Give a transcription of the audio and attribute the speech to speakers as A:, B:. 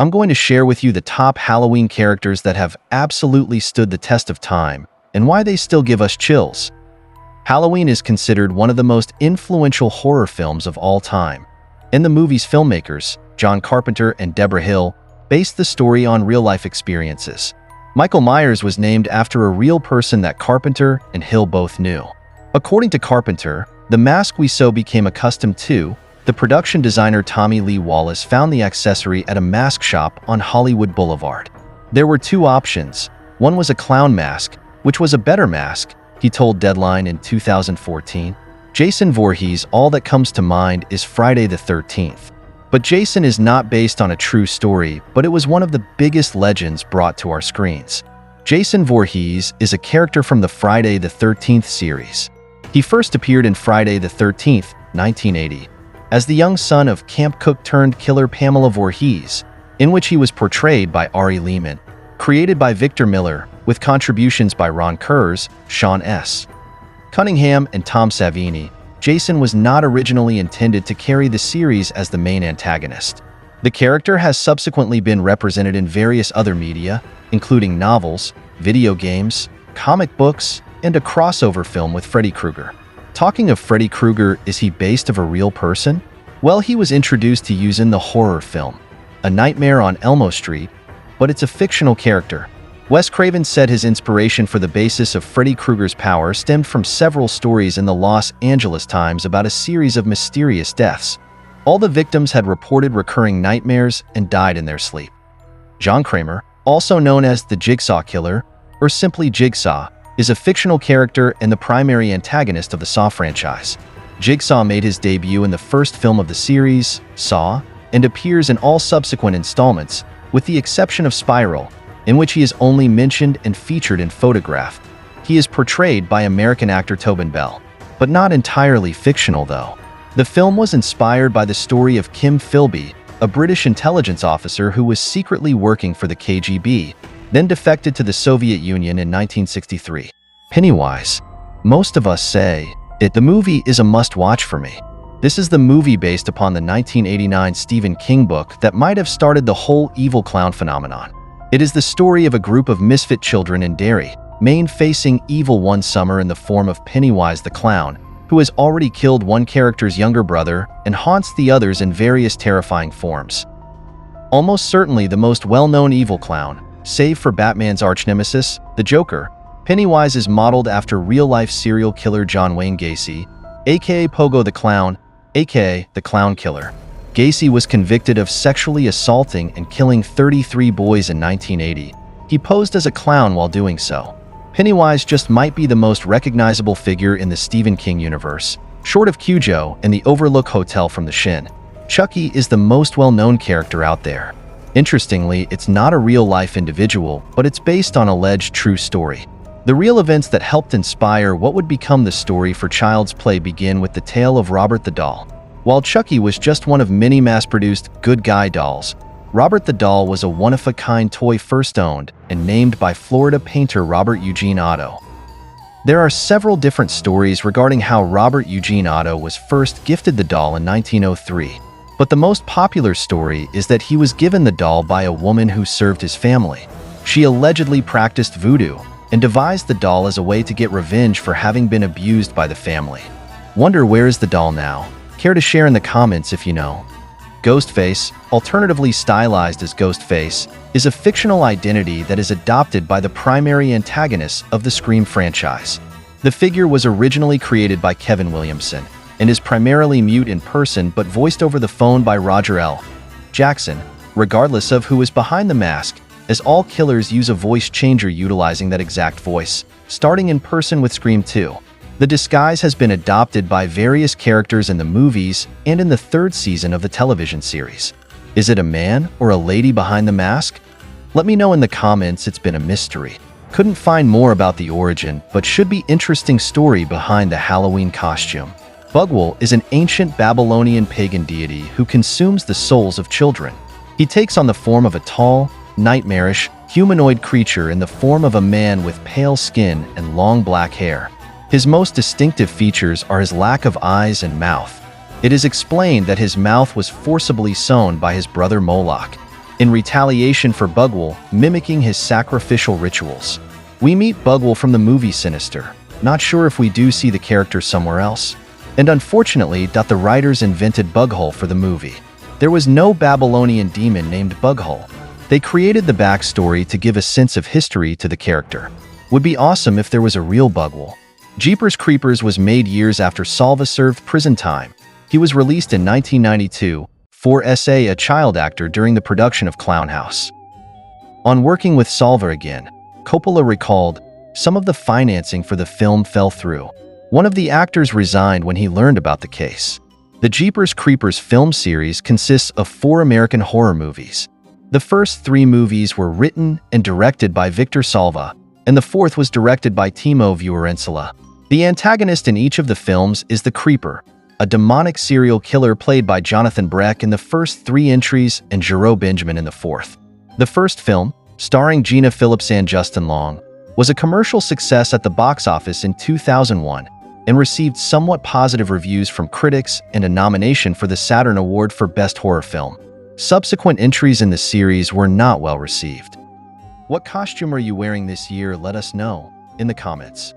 A: I'm going to share with you the top Halloween characters that have absolutely stood the test of time and why they still give us chills. Halloween is considered one of the most influential horror films of all time. In the movie's filmmakers, John Carpenter and Deborah Hill, based the story on real-life experiences. Michael Myers was named after a real person that Carpenter and Hill both knew. According to Carpenter, the mask we so became accustomed to, the production designer Tommy Lee Wallace found the accessory at a mask shop on Hollywood Boulevard. There were two options. One was a clown mask, which was a better mask, he told Deadline in 2014. Jason Voorhees, all that comes to mind is Friday the 13th. But Jason is not based on a true story, but it was one of the biggest legends brought to our screens. Jason Voorhees is a character from the Friday the 13th series. He first appeared in Friday the 13th, 1980, as the young son of camp cook turned killer Pamela Voorhees, in which he was portrayed by Ari Lehman, created by Victor Miller, with contributions by Ron Kurz, Sean S. Cunningham, and Tom Savini. Jason was not originally intended to carry the series as the main antagonist. The character has subsequently been represented in various other media, including novels, video games, comic books, and a crossover film with Freddy Krueger. Talking of Freddy Krueger, is he based of a real person? Well, he was introduced to use in the horror film A Nightmare on Elmo Street, but it's a fictional character. Wes Craven said his inspiration for the basis of Freddy Krueger's power stemmed from several stories in the Los Angeles Times about a series of mysterious deaths. All the victims had reported recurring nightmares and died in their sleep. John Kramer, also known as the Jigsaw Killer, or simply Jigsaw, is a fictional character and the primary antagonist of the Saw franchise. Jigsaw made his debut in the first film of the series, Saw, and appears in all subsequent installments, with the exception of Spiral, in which he is only mentioned and featured in photograph. He is portrayed by American actor Tobin Bell, but not entirely fictional though. The film was inspired by the story of Kim Philby, a British intelligence officer who was secretly working for the KGB, then defected to the Soviet Union in 1963. Pennywise. Most of us say, the movie is a must-watch for me. This is the movie based upon the 1989 Stephen King book that might have started the whole evil clown phenomenon. It is the story of a group of misfit children in Derry, Maine, facing evil one summer in the form of Pennywise the Clown, who has already killed one character's younger brother and haunts the others in various terrifying forms. Almost certainly the most well-known evil clown, save for Batman's arch-nemesis, the Joker, Pennywise is modeled after real-life serial killer John Wayne Gacy, aka Pogo the Clown, aka the Clown Killer. Gacy was convicted of sexually assaulting and killing 33 boys in 1980. He posed as a clown while doing so. Pennywise just might be the most recognizable figure in the Stephen King universe, short of Cujo and the Overlook Hotel from The Shin. Chucky is the most well-known character out there. Interestingly, it's not a real-life individual, but it's based on alleged true story. The real events that helped inspire what would become the story for Child's Play begin with the tale of Robert the Doll. While Chucky was just one of many mass-produced good guy dolls, Robert the Doll was a one-of-a-kind toy first owned and named by Florida painter Robert Eugene Otto. There are several different stories regarding how Robert Eugene Otto was first gifted the doll in 1903, but the most popular story is that he was given the doll by a woman who served his family. She allegedly practiced voodoo and devised the doll as a way to get revenge for having been abused by the family. Wonder where is the doll now? Care to share in the comments if you know. Ghostface, alternatively stylized as Ghostface, is a fictional identity that is adopted by the primary antagonist of the Scream franchise. The figure was originally created by Kevin Williamson and is primarily mute in person but voiced over the phone by Roger L. Jackson, regardless of who is behind the mask, as all killers use a voice changer utilizing that exact voice, starting in person with Scream 2. The disguise has been adopted by various characters in the movies and in the third season of the television series. Is it a man or a lady behind the mask? Let me know in the comments. It's been a mystery. Couldn't find more about the origin, but should be interesting story behind the Halloween costume. Bugwul is an ancient Babylonian pagan deity who consumes the souls of children. He takes on the form of a tall, nightmarish, humanoid creature in the form of a man with pale skin and long black hair. His most distinctive features are his lack of eyes and mouth. It is explained that his mouth was forcibly sewn by his brother Moloch. in retaliation for Bugwell mimicking his sacrificial rituals. We meet Bugwell from the movie Sinister, not sure if we do see the character somewhere else. And unfortunately, the writers invented Bughole for the movie. There was no Babylonian demon named Bughole. They created the backstory to give a sense of history to the character. Would be awesome if there was a real Bugwell. Jeepers Creepers was made years after Salva served prison time. He was released in 1992 for a child actor during the production of Clown House. On working with Salva again, Coppola recalled, some of the financing for the film fell through. One of the actors resigned when he learned about the case. The Jeepers Creepers film series consists of 4 American horror movies. The first 3 movies were written and directed by Victor Salva, and the 4th was directed by Timo Vuorensala. The antagonist in each of the films is the Creeper, a demonic serial killer played by Jonathan Breck in the first 3 entries and Jero Benjamin in the 4th. The first film, starring Gina Phillips and Justin Long, was a commercial success at the box office in 2001 and received somewhat positive reviews from critics and a nomination for the Saturn Award for Best Horror Film. Subsequent entries in the series were not well received. What costume are you wearing this year? Let us know in the comments.